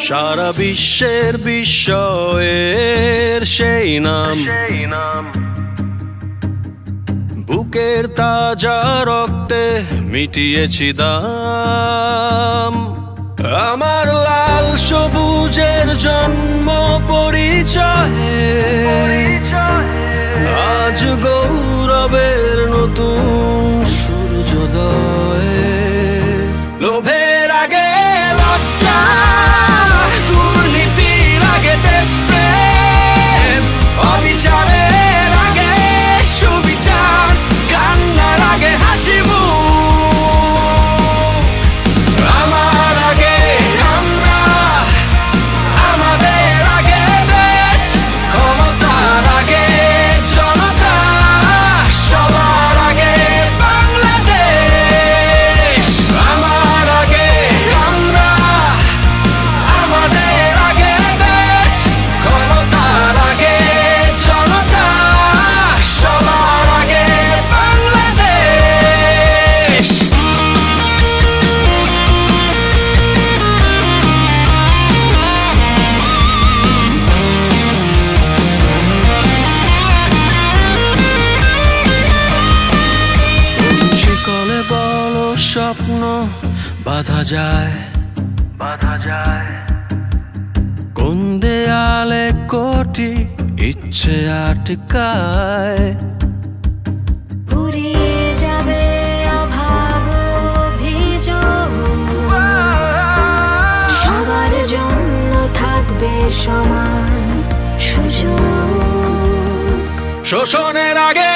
সারা বিশ্বের বিস্ময়ের সেই নাম, বুকের তাজা রক্তে মিটিয়েছি দাম। আমার লাল সবুজের জন্ম পরিচয়ে আজ গৌরবের নতুন সূর্যোদয়। লোভের আগে লজ্জা, দুর্নীতির আগে দেশপ্রেম, অবিচারের আগে সুবিচার, কান্নার আগে হাসি মুখ। আমার আগে আমরা, আমাদের আগে দেশ, ক্ষমতার আগে জনতা, সবার আগে বাংলাদেশ। আমার আগে আমরা, আমাদের আগে দেশ, ক্ষমতার আগে জনতা, সবার আগে বাংলাদেশ। শিকলে বলো স্বপ্ন বাঁধা যায়, কোন দেয়ালে কোটি ইচ্ছে আটকায়। ফুরিয়ে যাবে অভাব অভিযোগ, সবার জন্য থাকবে সমান সুযোগ। শোষণের আগে